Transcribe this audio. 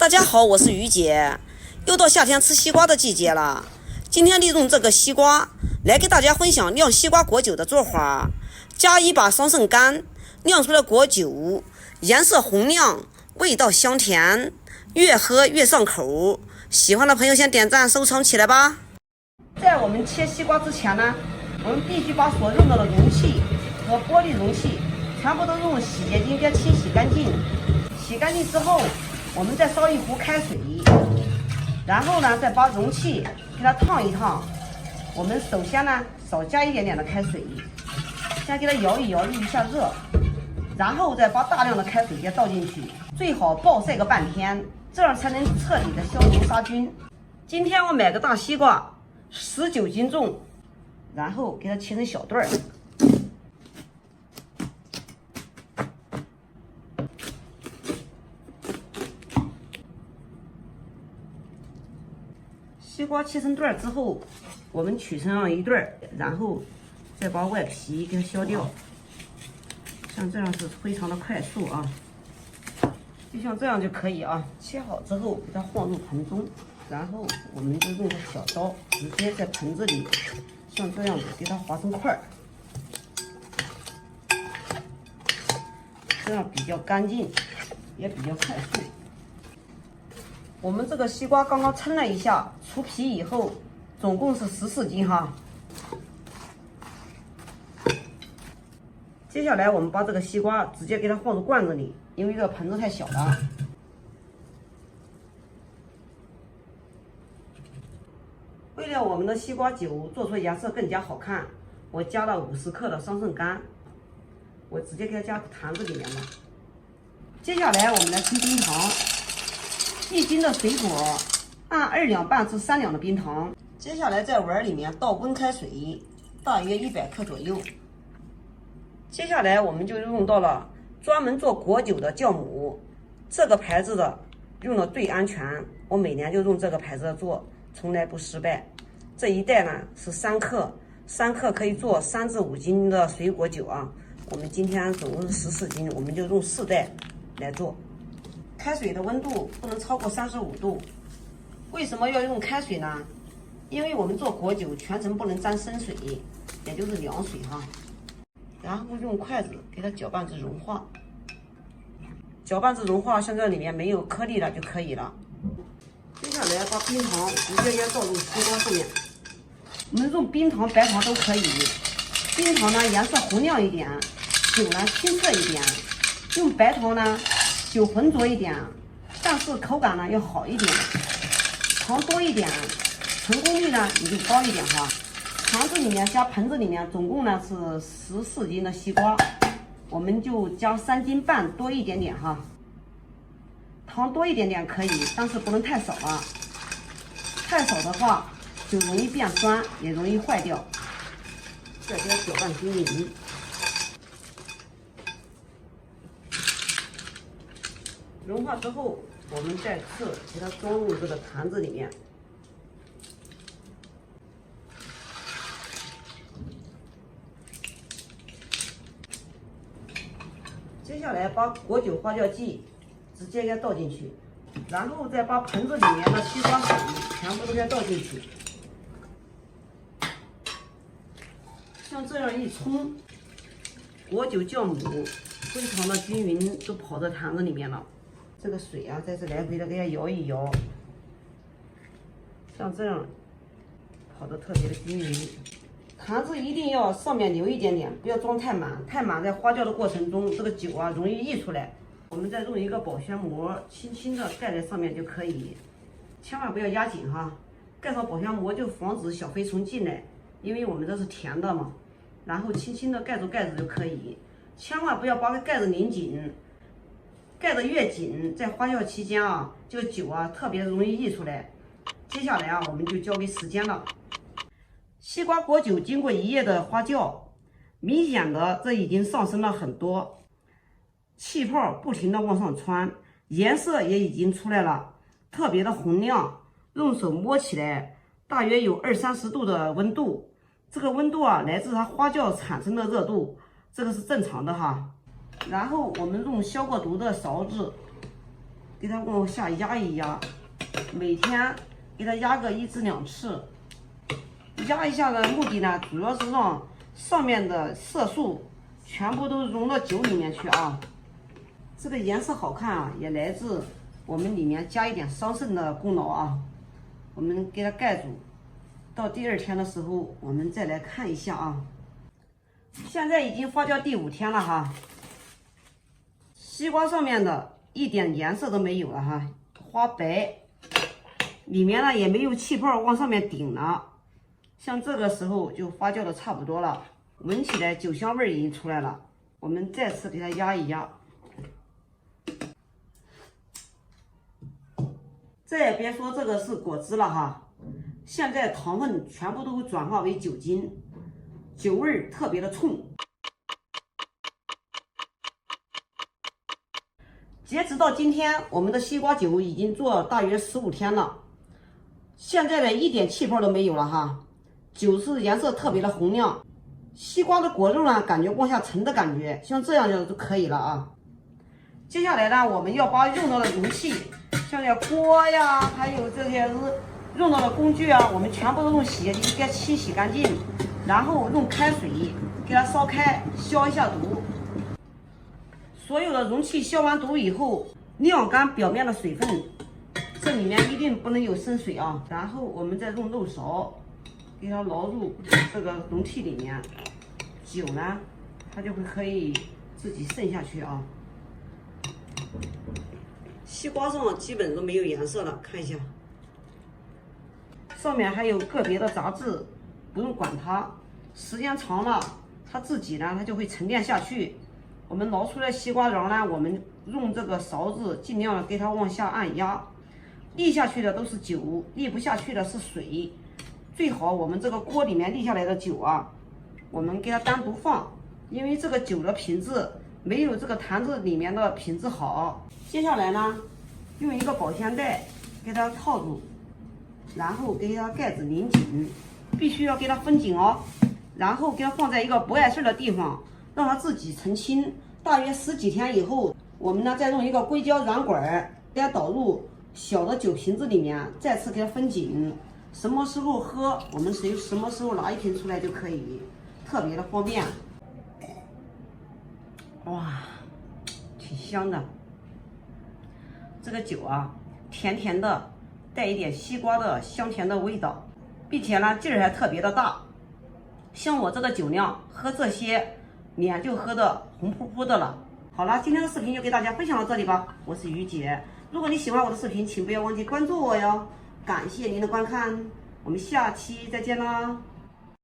大家好，我是于姐。又到夏天吃西瓜的季节了。今天利用这个西瓜来给大家分享酿西瓜果酒的做法。加一把桑葚干，酿出的果酒颜色红亮，味道香甜，越喝越上口。喜欢的朋友先点赞收藏起来吧。在我们切西瓜之前呢，我们必须把所用到的容器和玻璃容器全部都用洗洁精给清洗干净。洗干净之后，我们再烧一壶开水，然后呢再把容器给它烫一烫。我们首先呢少加一点点的开水，先给它摇一摇，预一下热，然后再把大量的开水给倒进去，最好暴晒个半天，这样才能彻底的消毒杀菌。今天我买个大西瓜，19斤重，然后给它切成小段儿。西瓜切成段之后，我们取成样一段，然后再把外皮给它削掉。像这样是非常的快速啊，就像这样就可以啊。切好之后，给它放入盆中，然后我们就用个小刀，直接在盆子里像这样子给它划成块儿，这样比较干净，也比较快速。我们这个西瓜刚刚称了一下，除皮以后总共是14斤哈。接下来我们把这个西瓜直接给它放入罐子里，因为这个盆子太小了。为了我们的西瓜酒做出颜色更加好看，我加了50克的桑葚干，我直接给它加坛子里面了。接下来我们来称冰糖，1斤的水果按2两半至3两的冰糖。接下来在碗里面倒温开水，大约100克左右。接下来我们就用到了专门做果酒的酵母，这个牌子的用的最安全，我每年就用这个牌子的做，从来不失败。这一袋呢是3克，3克可以做3至5斤的水果酒啊。我们今天总共是14斤，我们就用4袋来做。开水的温度不能超过35度。为什么要用开水呢？因为我们做果酒全程不能沾生水，也就是凉水哈。然后用筷子给它搅拌至融化，搅拌至融化，像这里面没有颗粒了就可以了。接下来把冰糖直接倒入西瓜上面，我们用冰糖、白糖都可以。冰糖呢颜色红亮一点，酒呢清澈一点；用白糖呢酒浑浊一点，但是口感呢要好一点。糖多一点，成功率呢也就高一点哈。坛子里面加盆子里面总共呢是14斤的西瓜，我们就加3斤半多一点点哈。糖多一点点可以，但是不能太少了，太少的话就容易变酸，也容易坏掉。再给它搅拌均匀。融化之后，我们再次给它装入这个坛子里面。接下来把果酒发酵剂直接给它倒进去，然后再把盆子里面的西瓜水全部都给它倒进去，像这样一冲，果酒酵母非常的均匀，都跑到坛子里面了。这个水啊，再次来回的给它摇一摇，像这样跑得特别的均匀。坛子一定要上面留一点点，不要装太满，太满在发酵的过程中，这个酒啊容易溢出来。我们再用一个保鲜膜轻轻的盖在上面就可以，千万不要压紧哈。盖上保鲜膜就防止小飞虫进来，因为我们这是甜的嘛。然后轻轻的盖住盖子就可以，千万不要把这盖子拧紧，盖得越紧，在发酵期间啊，这个酒啊特别容易溢出来。接下来啊，我们就交给时间了。西瓜果酒经过1夜的发酵，明显的这已经上升了很多，气泡不停的往上窜，颜色也已经出来了，特别的红亮，用手摸起来大约有20-30度的温度。这个温度啊来自它发酵产生的热度，这个是正常的哈。然后我们用消过毒的勺子给它往下压一压，每天给它压个1至2次。压一下的目的呢，主要是让上面的色素全部都融到酒里面去啊。这个颜色好看啊，也来自我们里面加一点桑葚的功劳啊。我们给它盖住，到第2天的时候，我们再来看一下啊。现在已经发酵第5天了哈，西瓜上面的一点颜色都没有了哈，花白，里面呢也没有气泡往上面顶了。像这个时候就发酵的差不多了，闻起来酒香味已经出来了。我们再次给它压一压，再也别说这个是果汁了哈，现在糖分全部都转化为酒精，酒味特别的冲。截止到今天，我们的西瓜酒已经做大约15天了，现在的一点气泡都没有了哈。酒是颜色特别的红亮，西瓜的果肉呢，感觉往下沉的感觉，像这样就可以了啊。接下来呢，我们要把用到的容器，像这锅呀，还有这些用到的工具啊，我们全部都用洗洁精给它洗干净，然后用开水给它烧开，消一下毒。所有的容器消完毒以后，晾干表面的水分，这里面一定不能有生水啊。然后我们再用漏勺给它捞入这个容器里面，酒呢，它就会可以自己渗下去啊。西瓜上基本都没有颜色了，看一下，上面还有个别的杂质，不用管它，时间长了，它自己呢，它就会沉淀下去。我们捞出来西瓜瓤呢，我们用这个勺子尽量给它往下按压，沥下去的都是酒，沥不下去的是水。最好我们这个锅里面沥下来的酒啊，我们给它单独放，因为这个酒的品质没有这个坛子里面的品质好。接下来呢，用一个保鲜袋给它套住，然后给它盖子拧紧，必须要给它分紧哦。然后给它放在一个不碍事的地方，让它自己澄清。大约10几天以后，我们呢再用一个硅胶软管给它导入小的酒瓶子里面，再次给它分紧。什么时候喝，我们什么时候拿一瓶出来就可以，特别的方便。哇，挺香的。这个酒啊，甜甜的，带一点西瓜的香甜的味道，并且呢劲儿还特别的大。像我这个酒量，喝这些脸就喝的红扑扑的了。好了，今天的视频就给大家分享到这里吧，我是于姐。如果你喜欢我的视频，请不要忘记关注我哟。感谢您的观看，我们下期再见啦。